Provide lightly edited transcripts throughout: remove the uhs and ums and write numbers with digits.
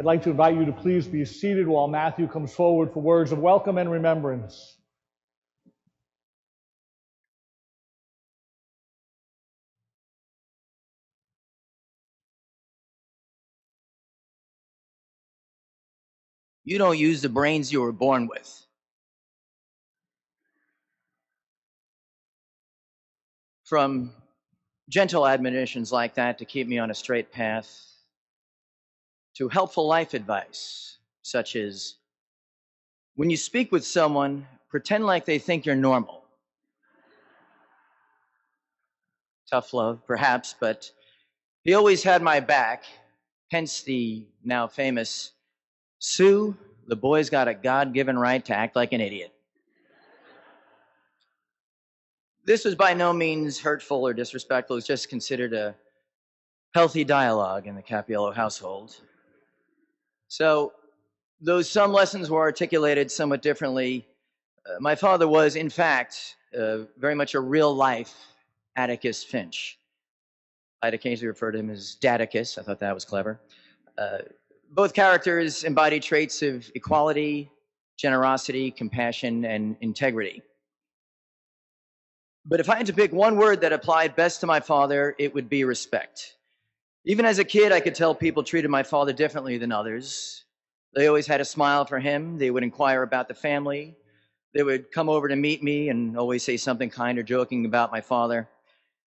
I'd like to invite you to please be seated while Matthew comes forward for words of welcome and remembrance. You don't use the brains you were born with. From gentle admonitions like that to keep me on a straight path, to helpful life advice, such as, when you speak with someone, pretend like they think you're normal. Tough love, perhaps, but he always had my back, hence the now famous, Sue, the boy's got a God-given right to act like an idiot. This was by no means hurtful or disrespectful. It was just considered a healthy dialogue in the Capiello household. So, though some lessons were articulated somewhat differently, my father was, in fact, very much a real-life Atticus Finch. I'd occasionally refer to him as Dadicus. I thought that was clever. Both characters embody traits of equality, generosity, compassion, and integrity. But if I had to pick one word that applied best to my father, it would be respect. Even as a kid, I could tell people treated my father differently than others. They always had a smile for him. They would inquire about the family. They would come over to meet me and always say something kind or joking about my father.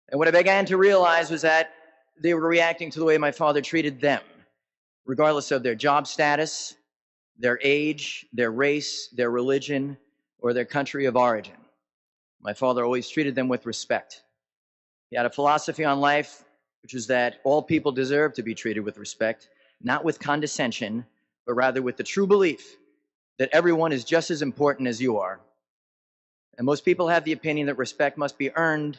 And what I began to realize was that they were reacting to the way my father treated them, regardless of their job status, their age, their race, their religion, or their country of origin. My father always treated them with respect. He had a philosophy on life, which is that all people deserve to be treated with respect, not with condescension, but rather with the true belief that everyone is just as important as you are. And most people have the opinion that respect must be earned,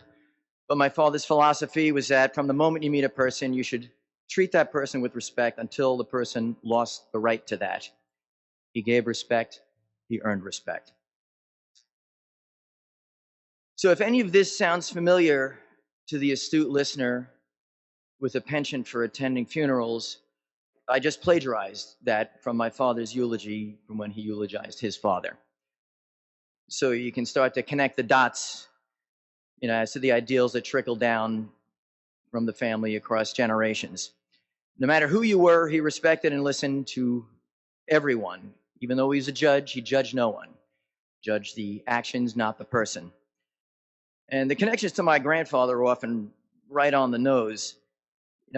but my father's philosophy was that from the moment you meet a person, you should treat that person with respect until the person lost the right to that. He gave respect, he earned respect. So if any of this sounds familiar to the astute listener with a penchant for attending funerals, I just plagiarized that from my father's eulogy from when he eulogized his father. So you can start to connect the dots, as to the ideals that trickle down from the family across generations. No matter who you were, he respected and listened to everyone. Even though he was a judge, he judged no one. Judged the actions, not the person. And the connections to my grandfather were often right on the nose.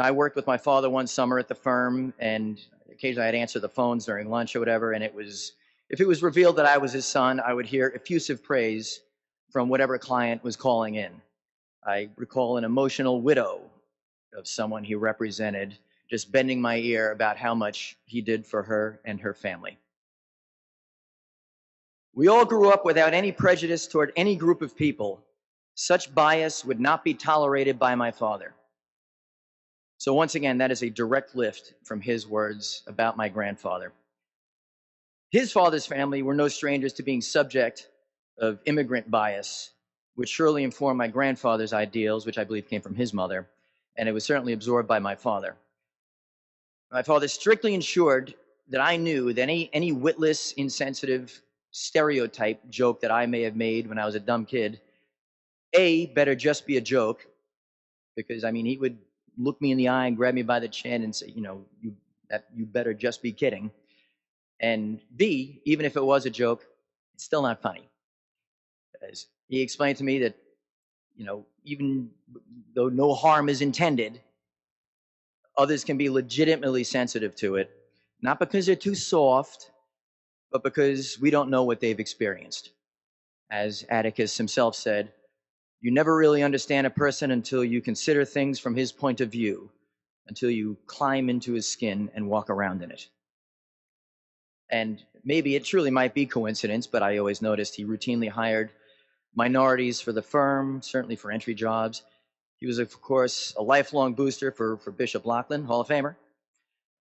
I worked with my father one summer at the firm, and occasionally I'd answer the phones during lunch or whatever, and if it was revealed that I was his son, I would hear effusive praise from whatever client was calling in. I recall an emotional widow of someone he represented just bending my ear about how much he did for her and her family. We all grew up without any prejudice toward any group of people. Such bias would not be tolerated by my father. So once again, that is a direct lift from his words about my grandfather. His father's family were no strangers to being subject of immigrant bias, which surely informed my grandfather's ideals, which I believe came from his mother, and it was certainly absorbed by my father. My father strictly ensured that I knew that any witless, insensitive, stereotype joke that I may have made when I was a dumb kid, better just be a joke, because he would look me in the eye and grab me by the chin and say, you better just be kidding. And B, even if it was a joke, it's still not funny. As he explained to me that, even though no harm is intended, others can be legitimately sensitive to it, not because they're too soft, but because we don't know what they've experienced. As Atticus himself said, you never really understand a person until you consider things from his point of view, until you climb into his skin and walk around in it. And maybe it truly might be coincidence, but I always noticed he routinely hired minorities for the firm, certainly for entry jobs. He was, of course, a lifelong booster for Bishop Lachlan, Hall of Famer,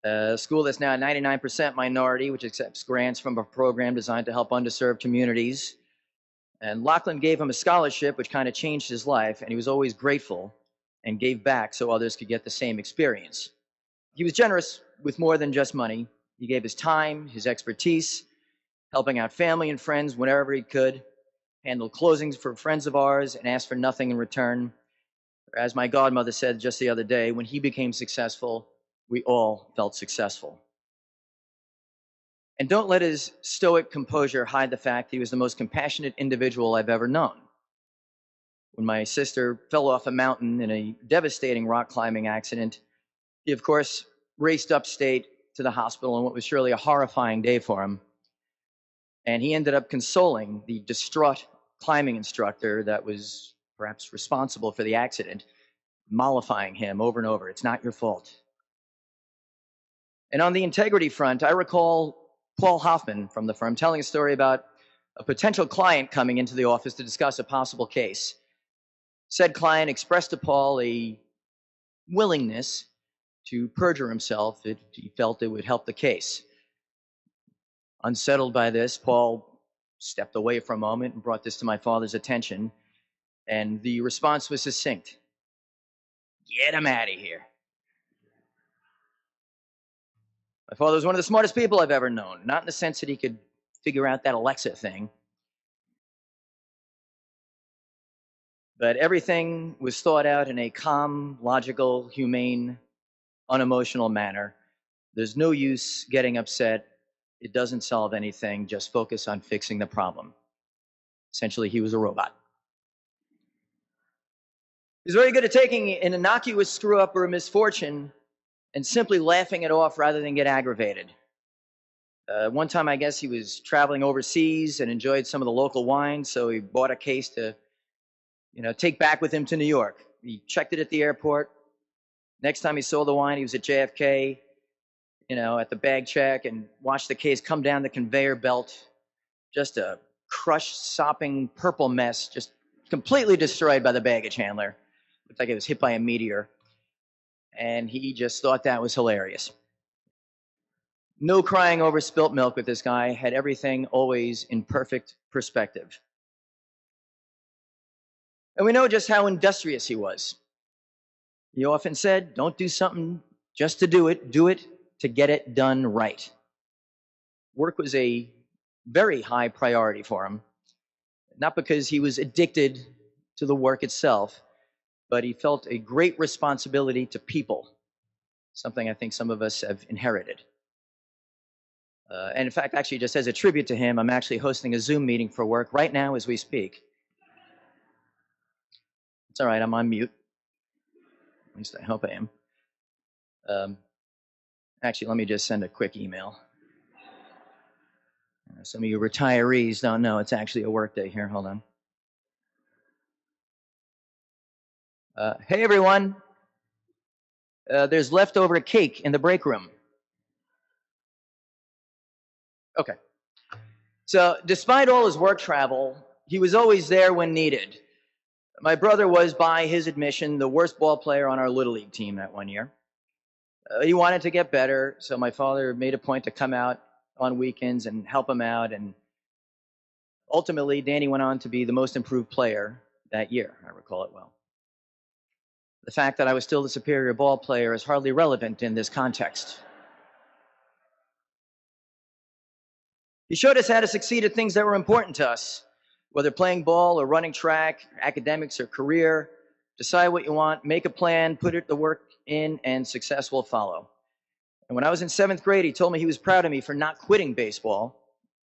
a school that's now 99% minority, which accepts grants from a program designed to help underserved communities. And Lachlan gave him a scholarship, which kind of changed his life, and he was always grateful and gave back so others could get the same experience. He was generous with more than just money. He gave his time, his expertise, helping out family and friends whenever he could, handled closings for friends of ours, and asked for nothing in return. As my godmother said just the other day, when he became successful, we all felt successful. And don't let his stoic composure hide the fact that he was the most compassionate individual I've ever known. When my sister fell off a mountain in a devastating rock climbing accident, he, of course, raced upstate to the hospital on what was surely a horrifying day for him. And he ended up consoling the distraught climbing instructor that was perhaps responsible for the accident, mollifying him over and over. It's not your fault. And on the integrity front, I recall Paul Hoffman from the firm telling a story about a potential client coming into the office to discuss a possible case. Said client expressed to Paul a willingness to perjure himself if he felt it would help the case. Unsettled by this, Paul stepped away for a moment and brought this to my father's attention, and the response was succinct. Get him out of here. My father was one of the smartest people I've ever known, not in the sense that he could figure out that Alexa thing, but everything was thought out in a calm, logical, humane, unemotional manner. There's no use getting upset. It doesn't solve anything. Just focus on fixing the problem. Essentially, he was a robot. He's very good at taking an innocuous screw-up or a misfortune and simply laughing it off rather than get aggravated. One time, I guess he was traveling overseas and enjoyed some of the local wine, so he bought a case to, take back with him to New York. He checked it at the airport. Next time he saw the wine, he was at JFK, at the bag check, and watched the case come down the conveyor belt. Just a crushed, sopping, purple mess, just completely destroyed by the baggage handler. Looked like it was hit by a meteor. And he just thought that was hilarious. No crying over spilt milk with this guy. Had everything always in perfect perspective. And we know just how industrious he was. He often said, don't do something just to do it to get it done right. Work was a very high priority for him, not because he was addicted to the work itself, but he felt a great responsibility to people, something I think some of us have inherited. And in fact, actually, just as a tribute to him, I'm actually hosting a Zoom meeting for work right now as we speak. It's all right, I'm on mute. At least I hope I am. Actually, let me just send a quick email. Some of you retirees don't know it's actually a work day here. Hold on. Hey, everyone. There's leftover cake in the break room. Okay. So despite all his work travel, he was always there when needed. My brother was, by his admission, the worst ball player on our Little League team that one year. He wanted to get better, so my father made a point to come out on weekends and help him out. And ultimately, Danny went on to be the most improved player that year. I recall it well. The fact that I was still the superior ball player is hardly relevant in this context. He showed us how to succeed at things that were important to us, whether playing ball or running track, academics or career. Decide what you want, make a plan, put the work in, and success will follow. And when I was in 7th grade, he told me he was proud of me for not quitting baseball,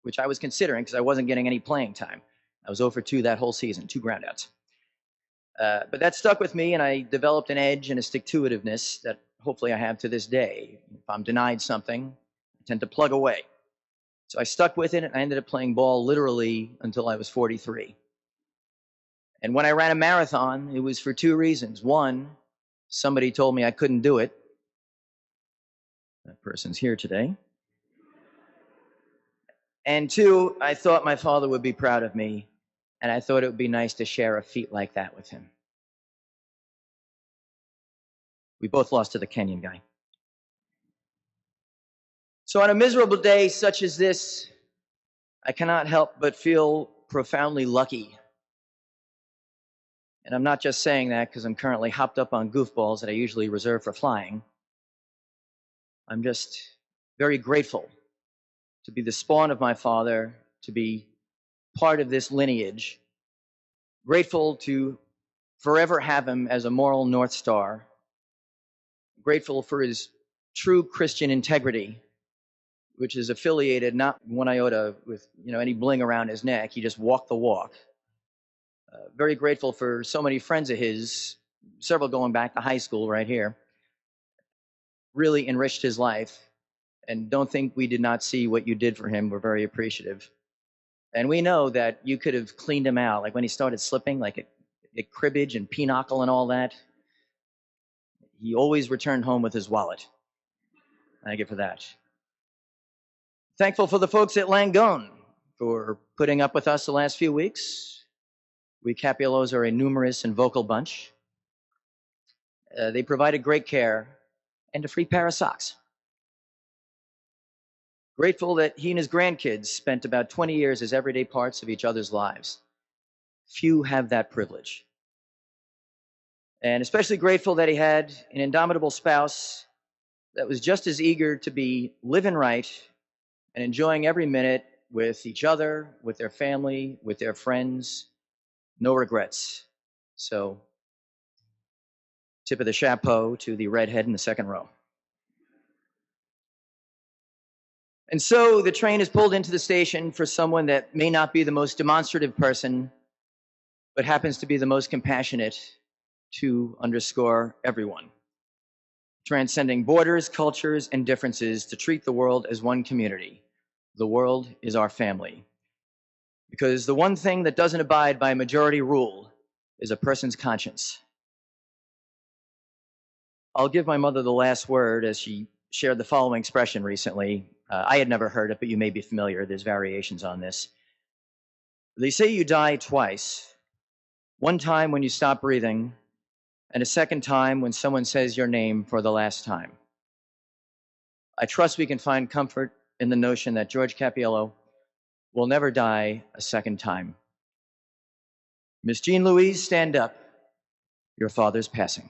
which I was considering because I wasn't getting any playing time. I was 0 for 2 that whole season, 2 groundouts. But that stuck with me, and I developed an edge and a stick-to-itiveness that hopefully I have to this day. If I'm denied something, I tend to plug away. So I stuck with it, and I ended up playing ball literally until I was 43. And when I ran a marathon, it was for 2 reasons. One, somebody told me I couldn't do it. That person's here today. And 2, I thought my father would be proud of me, and I thought it would be nice to share a feat like that with him. We both lost to the Kenyan guy. So on a miserable day such as this, I cannot help but feel profoundly lucky. And I'm not just saying that because I'm currently hopped up on goofballs that I usually reserve for flying. I'm just Very grateful to be the spawn of my father, to be part of this lineage. Grateful to forever have him as a moral North Star. Grateful for his true Christian integrity, which is affiliated not one iota with any bling around his neck. He just walked the walk. Very grateful for so many friends of his, several going back to high school right here. Really enriched his life. And don't think we did not see what you did for him. We're very appreciative. And we know that you could have cleaned him out, like when he started slipping, like at cribbage and pinochle and all that. He always returned home with his wallet. Thank you for that. Thankful for the folks at Langone for putting up with us the last few weeks. We Capullos are a numerous and vocal bunch. They provided great care and a free pair of socks. Grateful that he and his grandkids spent about 20 years as everyday parts of each other's lives. Few have that privilege. And especially grateful that he had an indomitable spouse that was just as eager to be living right and enjoying every minute with each other, with their family, with their friends. No regrets. So, tip of the chapeau to the redhead in the second row. And so the train is pulled into the station for someone that may not be the most demonstrative person, but happens to be the most compassionate to underscore everyone. Transcending borders, cultures, and differences to treat the world as one community. The world is our family. Because the one thing that doesn't abide by majority rule is a person's conscience. I'll give my mother the last word as she shared the following expression recently. I had never heard it, but you may be familiar. There's variations on this. They say you die twice. One time when you stop breathing, and a second time when someone says your name for the last time. I trust we can find comfort in the notion that George Cappiello will never die a second time. Miss Jean Louise, stand up. Your father's passing.